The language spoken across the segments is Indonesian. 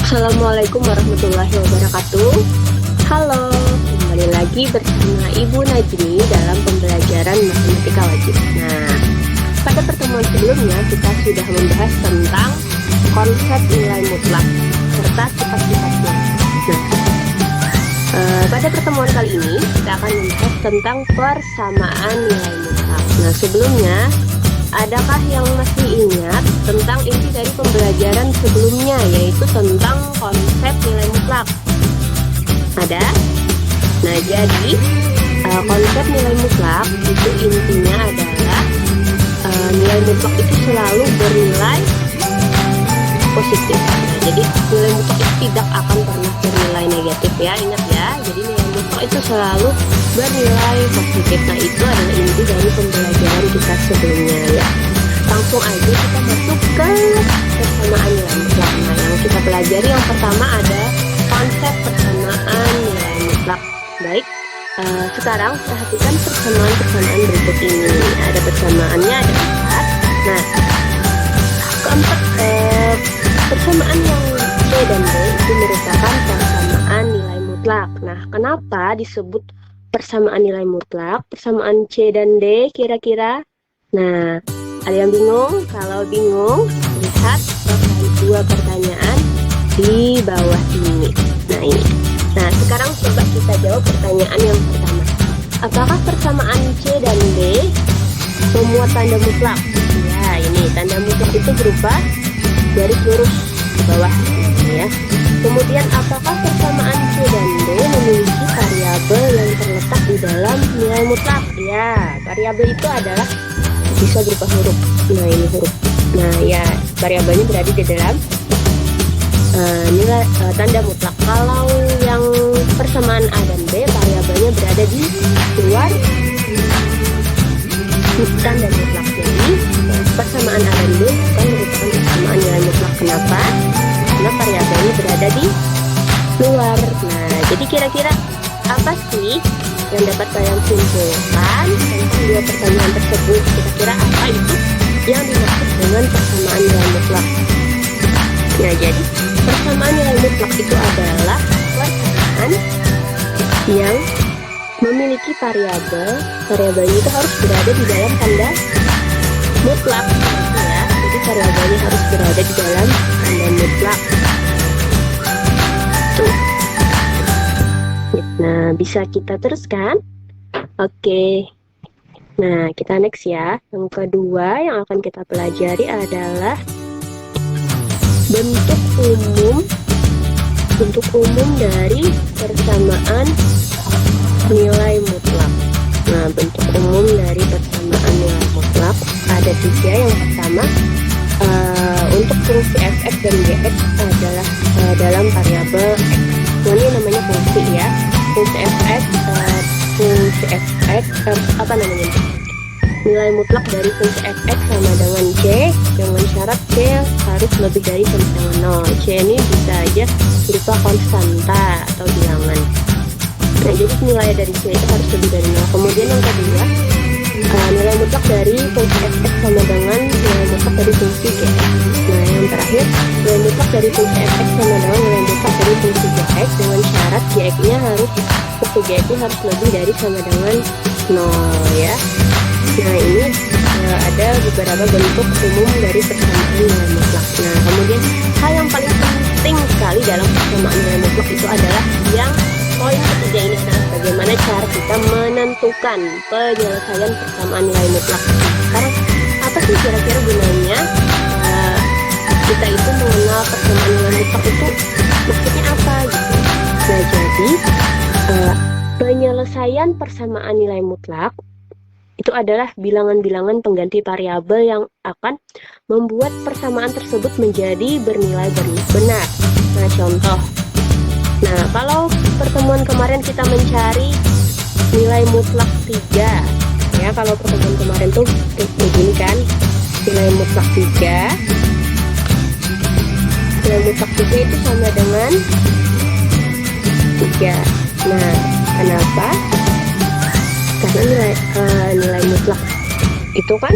Assalamualaikum warahmatullahi wabarakatuh. Halo, kembali lagi bersama Ibu Najmi dalam pembelajaran matematika wajib. Nah, pada pertemuan sebelumnya kita sudah membahas tentang konsep nilai mutlak serta sifat-sifatnya. Nah, pada pertemuan kali ini kita akan membahas tentang persamaan nilai mutlak. Nah, sebelumnya, adakah yang masih ingat tentang inti dari pembelajaran sebelumnya, yaitu tentang konsep nilai mutlak? Ada? Nah, jadi konsep nilai mutlak itu intinya adalah nilai mutlak itu selalu bernilai positif. Nah, jadi nilai mutlak itu tidak akan pernah bernilai negatif ya, ingat ya. Jadi nilai mutlak itu selalu bernilai positif. Nah, itu adalah inti dari pembelajaran kita sebelumnya ya. Langsung aja kita masuk ke persamaan nilai mutlak. Nah, yang kita pelajari yang pertama ada konsep persamaan nilai mutlak. Baik, sekarang perhatikan persamaan-persamaan berikut ini. Ada persamaannya, ada 4. Nah, keempat persamaan yang C dan D itu merupakan persamaan nilai mutlak. Nah, kenapa disebut persamaan nilai mutlak? Persamaan C dan D kira-kira? Nah, ada yang bingung? Kalau bingung, lihat dua pertanyaan di bawah ini. Nah, ini. Nah, sekarang coba kita jawab pertanyaan yang pertama. Apakah persamaan C dan D memuat tanda mutlak? Ya, ini tanda mutlak itu berupa garis lurus di bawah ini ya. Kemudian, apakah persamaan C dan D memiliki variabel yang terletak di dalam nilai mutlak? Ya, variabel itu adalah bisa berupa huruf. Nah, ini huruf. Nah, ya, variabelnya berada di dalam nilai tanda mutlak. Kalau yang persamaan A dan B, variabelnya berada di luar tanda mutlak. Jadi, persamaan A dan B bukan merupakan persamaan nilai mutlak. Kenapa? Karena variabelnya berada di luar. Nah, jadi kira-kira apa sih yang dapat kalian simpulkan tentang dua pertanyaan tersebut? Kira-kira apa itu yang dimaksud dengan persamaan nilai mutlak? Nah, jadi persamaan nilai mutlak itu adalah persamaan yang memiliki variabelnya itu harus berada di dalam tanda mutlak ya. Jadi variabelnya harus berada di dalam tanda mutlak. Tuh. Nah, bisa kita teruskan? Oke. Nah, kita next ya. Yang kedua yang akan kita pelajari adalah bentuk umum dari persamaan nilai mutlak. Nah, bentuk umum dari persamaan nilai mutlak ada 3. Yang pertama, untuk fungsi fx dan gx adalah dalam variabel x. Ini namanya fungsi ya. Fungsi fx apa namanya? Nilai mutlak dari fungsi fx sama dengan c dengan syarat c harus lebih dari sama dengan 0. C ini bisa aja berupa konstanta atau bilangan. Nah, jadi nilai dari c itu harus lebih dari 0. Kemudian yang kedua, nilai mutlak dari fungsi fx sama dengan nilai mutlak dari fungsi gx. Nah, yang terakhir, nilai mutlak dari fungsi fx sama dengan nilai mutlak dari fungsi gx dengan syarat gx-nya harus lebih dari sama dengan 0 ya. Nah, ini ada beberapa bentuk umum dari persamaan nilai mutlak. Nah, kemudian hal yang paling penting sekali dalam persamaan nilai mutlak itu adalah yang poin ketiga ini adalah bagaimana cara kita menentukan penyelesaian persamaan nilai mutlak. Sekarang apa sih kira-kira gunanya kita itu mengenal persamaan nilai mutlak itu maksudnya apa gitu. Nah, jadi penyelesaian persamaan nilai mutlak itu adalah bilangan-bilangan pengganti variabel yang akan membuat persamaan tersebut menjadi bernilai benar. Nah, contoh. Nah, kalau pertemuan kemarin kita mencari nilai mutlak 3. Ya, kalau pertemuan kemarin tuh begini kan. Nilai mutlak 3. Nilai mutlak 3 itu sama dengan 3. Nah, kenapa? Karena nilai mutlak itu kan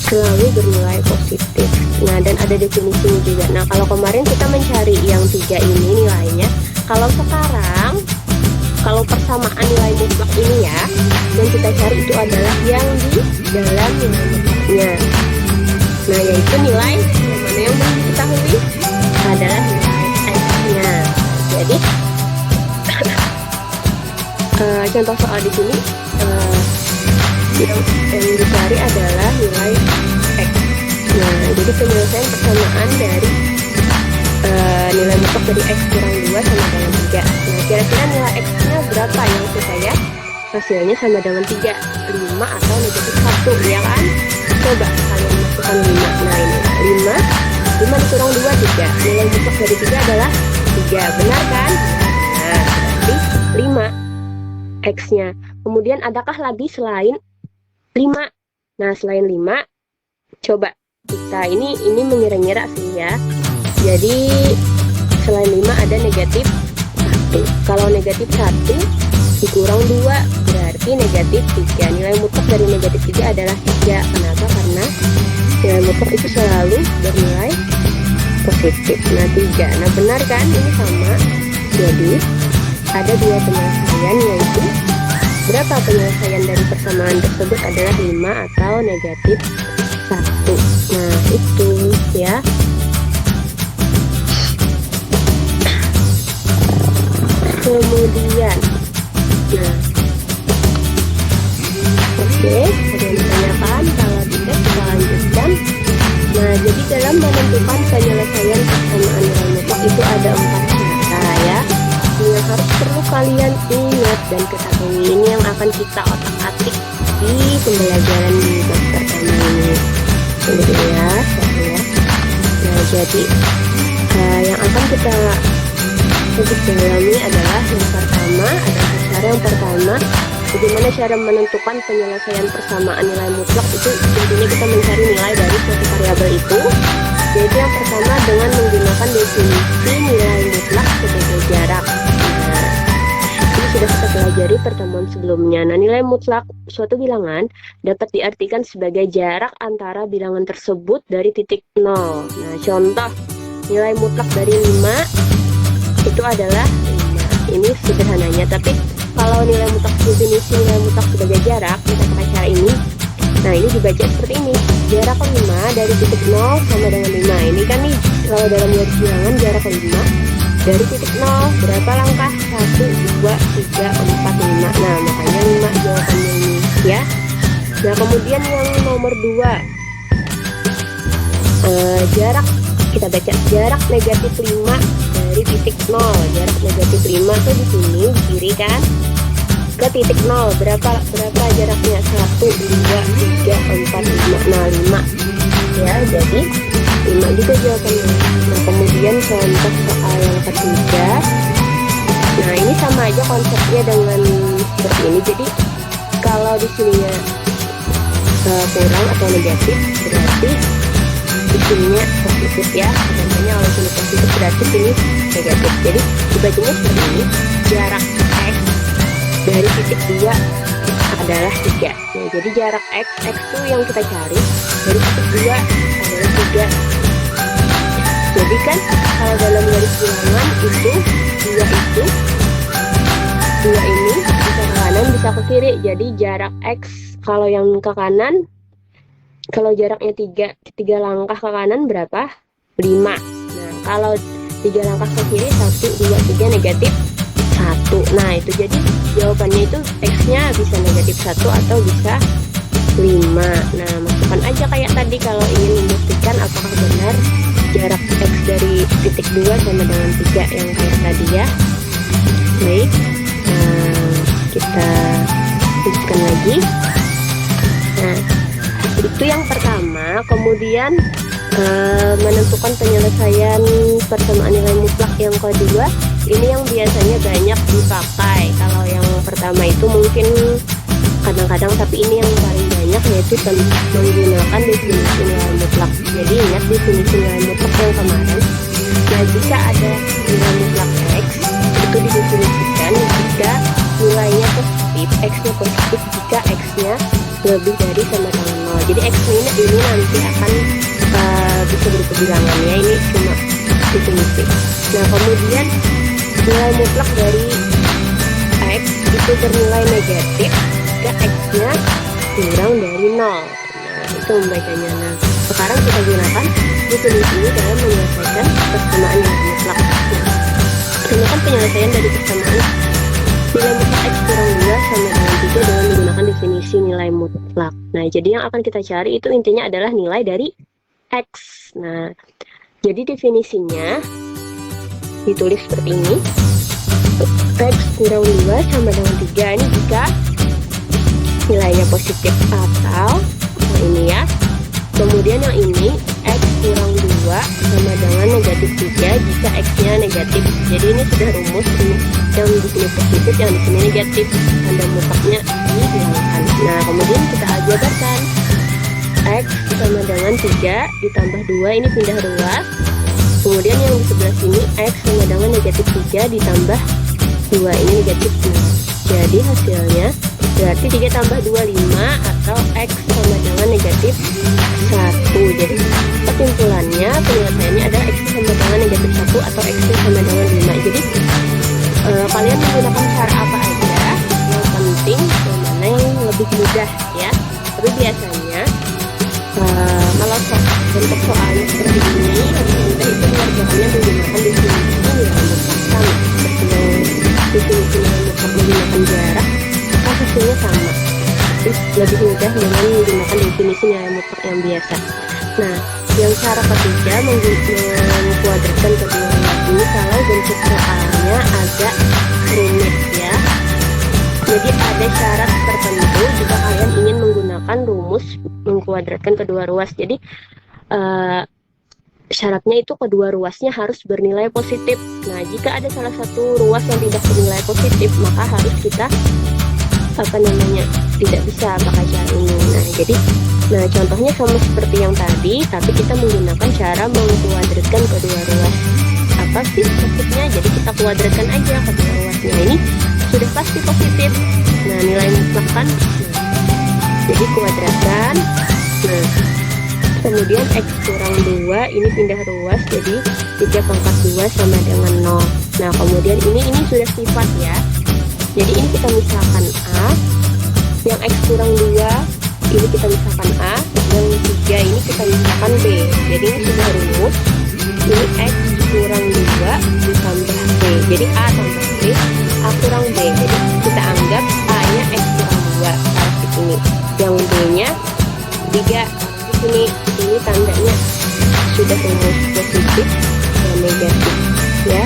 selalu bernilai positif. Nah, dan ada definisinya juga. Nah, kalau kemarin kita mencari yang 3 ini nilainya, kalau sekarang kalau persamaan nilai mutlak ini ya, yang kita cari itu adalah yang di dalam nilai mutlaknya. Nah, yaitu nilai yang mana yang belum diketahui adalah nilai x-nya. Jadi contoh soal di sini yang dicari adalah nilai x. Nah, jadi penyelesaian persamaan dari nilai mutlak dari x kurang 2 sama dengan 3. Nah, kira-kira nilai x-nya berapa yang supaya hasilnya sama dengan 3, 5 atau negatif 1, ya kan? Coba kalian masukkan 5. Nah, ini 5 dikurang 2, 3. Nilai mutlak dari 3 adalah 3, benar kan? Nah, berarti 5 x-nya. Kemudian adakah lagi selain 5? Nah, selain 5, coba kita ini mengira-ngira sih ya. Jadi selain 5 ada negatif 1. Kalau negatif 1 dikurang 2 berarti negatif 3. Nilai mutlak dari negatif 3 adalah 3. Kenapa? Karena nilai mutlak itu selalu bernilai positif. Nah, 3. Nah, benar kan? Ini sama. Jadi ada 2 penyelesaian, yaitu berapa penyelesaian dari persamaan tersebut adalah 5 atau negatif 1. Nah, itu ya. Kemudian nah, oke, ada yang ditanyakan? Kalau tidak, kita lanjutkan. Nah, jadi dalam menentukan penyelesaian persamaan nilai mutlak itu ada 4 cara ya. Ini yang harus perlu kalian ingat dan ketahui. Ini yang akan kita otak-atik di pembelajaran di bab pertama ini. Ini ya, ya. Nah, jadi yang akan kita dalami adalah yang pertama, bagaimana cara menentukan penyelesaian persamaan nilai mutlak. Itu tentunya kita mencari nilai dari suatu variabel itu. Jadi yang pertama dengan menggunakan definisi nilai mutlak sebagai jarak. Nah, ini sudah kita pelajari pertemuan sebelumnya. Nah, nilai mutlak suatu bilangan dapat diartikan sebagai jarak antara bilangan tersebut dari titik 0. Nah, contoh nilai mutlak dari 5 itu adalah 5. Ini sederhananya, tapi kalau nilai mutlak definisi nilai mutlak sebagai jarak, kita pakai cara ini. Nah, ini dibaca seperti ini. Jarak 5 dari titik 0 sama dengan 5. Ini kan nih, kalau dalam garis bilangan jarak 5 dari titik 0 berapa langkah? 1, 2, 3, 4, 5. Nah, makanya 5 jawabannya ini ya. Nah, kemudian yang nomor 2, jarak, kita baca jarak negatif 5 dari titik 0. Jarak negatif 5 tuh di sini di kiri kan, ke titik 0 berapa jaraknya? 1, 2, 3, 4, 5. Nah, 5 ya, jadi 5 juga jawabannya. Nah, kemudian contoh soal yang ketiga. Nah, ini sama aja konsepnya dengan seperti ini. Jadi kalau di sininya kurang atau negatif berarti di sininya positif ya. Contohnya kalau sini positif berarti sini negatif. Jadi dibacanya seperti ini. Jarak x dari titik 2 adalah 3. Nah, jadi jarak x itu yang kita cari dari titik 2 adalah 3. Jadi kan kalau dalam garis bilangan itu 2 ini bisa ke kanan bisa ke kiri. Jadi jarak x kalau yang ke kanan, kalau jaraknya 3 langkah ke kanan berapa? 5. Nah, kalau 3 langkah ke kiri 1, 2, 3 negatif 1. Nah, itu jadi jawabannya itu x-nya bisa negatif 1 atau bisa 5. Nah, masukkan aja kayak tadi kalau ingin membuktikan apakah benar jarak x dari titik 2 sama dengan 3 yang kayak tadi ya. Baik, kita lanjutkan lagi. Nah, itu yang pertama. Kemudian menentukan penyelesaian persamaan nilai mutlak yang kedua, ini yang biasanya banyak dipakai. Kalau yang pertama itu mungkin kadang-kadang, tapi ini yang paling banyak yaitu menggunakan definisi nilai mutlak. Jadi ingat definisi nilai mutlak yang kemarin. Nah, jika ada nilai mutlak x, itu didefinisikan jika nilainya positif, x-nya positif jika x-nya lebih dari sama dengan 0. Jadi X ini nanti akan bisa berupa bilangan ya, ini cuma definisi. Nah kemudian nilai mutlak dari X itu bernilai negatif jika X nya kurang dari 0. Nah itu membacanya. Nah sekarang kita gunakan definisi ini dalam menyelesaikan persamaan nilai mutlak. Gunakan penyelesaian dari persamaan nilai mutlak X kurang 2 sama dengan 3 dengan menggunakan definisi nilai mutlak. Nah jadi yang akan kita cari itu intinya adalah nilai dari X. Nah jadi definisinya ditulis seperti ini. X kurang 2 sama dengan 3 ini jika nilainya positif atau ini ya. Kemudian yang ini X kurang 2 sama dengan negatif 3 jika X nya negatif. Jadi ini sudah rumus, ini yang di sini positif, yang di sini negatif, tanda mutlaknya dihilangkan. Nah kemudian kita aljabarkan. X sama dengan 3 ditambah 2 ini pindah ruas. Kemudian yang di sebelah sini X sama dengan negatif 3 ditambah 2 ini negatif 6. Jadi hasilnya berarti 3 tambah 2 5 atau X sama dengan negatif 1. Jadi kesimpulannya penyelesaiannya adalah X sama dengan negatif 1 atau X sama dengan 5. Jadi kalian menggunakan cara apa aja, yang penting mana yang lebih mudah ya. Tapi biasanya kalau bentuk soalnya seperti ini kita itu mengerjakannya menggunakan definisi nilai mutlak sama seperti yang definisi nilai mutlak menggunakan jarak, kan hasilnya sama. Jadi lebih mudah dengan menggunakan definisi nilai mutlak yang biasa. Nah yang cara ketiga mengkuadratkan kedua ruas ini kalau bentuk soalnya agak rumit ya. Jadi ada syarat tertentu jika kalian ingin menggunakan rumus mengkuadratkan kedua ruas. Jadi syaratnya itu kedua ruasnya harus bernilai positif. Nah jika ada salah satu ruas yang tidak bernilai positif, maka harus kita tidak bisa pakai cara ini. Nah contohnya sama seperti yang tadi, tapi kita menggunakan cara mengkuadratkan kedua ruas. Apa sih maksudnya? Jadi kita kuadratkan aja kedua ruasnya ini sudah pasti positif. Nah nilai mutlak kan, jadi kuadratkan. Nah kemudian X kurang 2 ini pindah ruas, jadi 3 pangkat 2 sama dengan 0. Nah kemudian ini sudah sifat ya. Jadi ini kita misalkan A, yang X kurang 2 ini kita misalkan A, yang 3 ini kita misalkan B. Jadi ini sudah rumus. Ini X kurang 2 ditambah B. Jadi A tambah B, A kurang B. Jadi kita anggap A nya X kurang 2 di sini. Yang B nya 3 di sini. Ini tandanya sudah rumus positif dan negatif ya.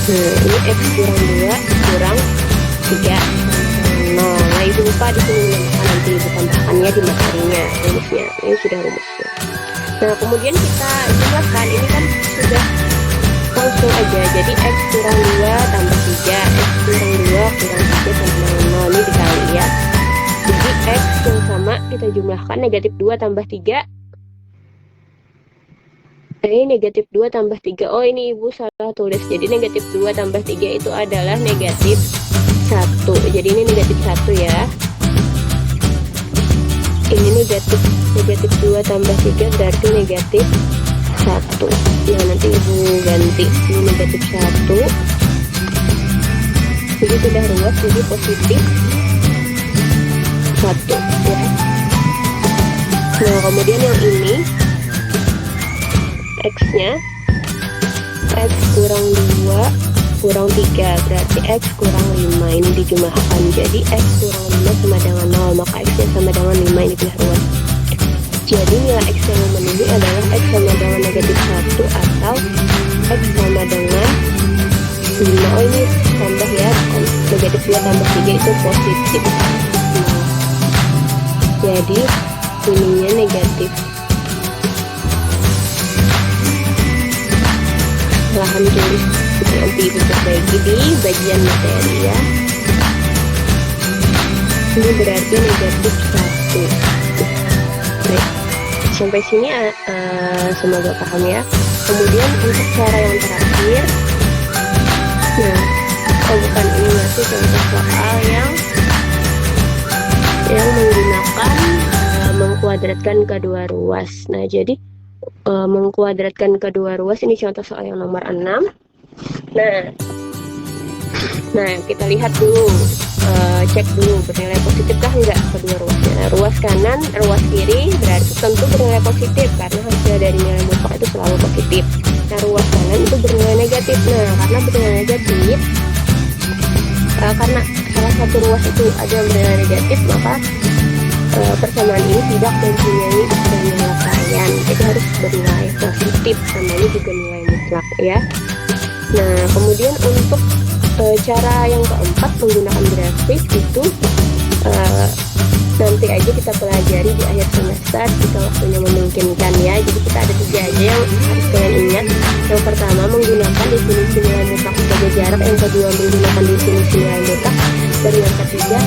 Nah ini X kurang 2 kurang 3 0. Nah itu lupa di sini menambahkan, nanti ditambahkannya di materinya rumusnya. Ini sudah rumusnya. Nah kemudian kita jumlahkan, ini kan sudah langsung aja. Jadi X kurang 2 tambah 3, X kurang 2 kurang 3 sama dengan 0, ini dikali ya. Jadi X yang sama kita jumlahkan, negatif 2 tambah 3. Ini negatif 2 tambah 3. Oh ini ibu salah tulis. Jadi negatif 2 tambah 3 itu adalah negatif 1. Jadi ini negatif 1 ya. Ini negatif 2 tambah 3 berarti negatif 1. Ya nanti ibu ganti. Ini negatif 1. Jadi sudah ruas, jadi positif 1 ya. Nah kemudian yang ini X nya X kurang 2 kurang 3 berarti X kurang 5, ini dijumlahkan. Jadi X kurang 5 sama dengan 0, maka X nya sama dengan 5, ini pindah ruas. Jadi nilai X yang memenuhi adalah X sama dengan negatif 1 atau X sama dengan 5. Oh ini tambah ya, negatif 2 tambah 3 itu positif. Jadi ininya negatif. Lahan tulis nanti ibu perbaiki di bagian materi ya. Ini berarti negatif 1. Baik, sampai sini semoga paham ya. Kemudian untuk cara yang terakhir, bukan, ini masih contoh soal yang mengkuadratkan kedua ruas. Nah, jadi mengkuadratkan kedua ruas ini contoh soal yang nomor 6. Nah, kita lihat dulu, cek dulu bernilai positif kah enggak kedua ruasnya. Ruas kanan, ruas kiri berarti tentu bernilai positif karena hasil dari nilai mutlak itu selalu positif. Nah, ruas kanan itu bernilai negatif. Nah, karena bernilai negatif, karena salah satu ruas itu ada yang bernilai negatif, maka persamaan ini tidak mempunyai penyelesaian. Jadi harus bernilai positif, sama ini juga nilai mutlak ya. Nah, kemudian untuk cara yang keempat menggunakan grafik itu nanti aja kita pelajari di akhir semester jika waktunya memungkinkan ya. Jadi kita ada 3 aja yang harus kalian ingat. Yang pertama menggunakan definisi nilai mutlak sebagai jarak, yang kedua menggunakan definisi nilai mutlak, dan yang ketiga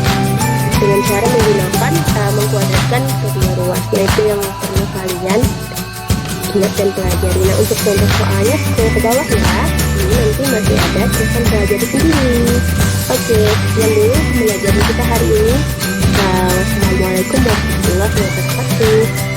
dengan cara menggunakan mengkuadratkan kedua ruas. Nah, itu yang perlu kalian ingat dan pelajari. Nah, untuk contoh soalnya scroll ke bawah ya. Ini nanti masih ada, silahkan pelajari sendiri. Oke, sekian dulu pembelajaran kita hari ini. Wassalamualaikum warahmatullahi wabarakatuh.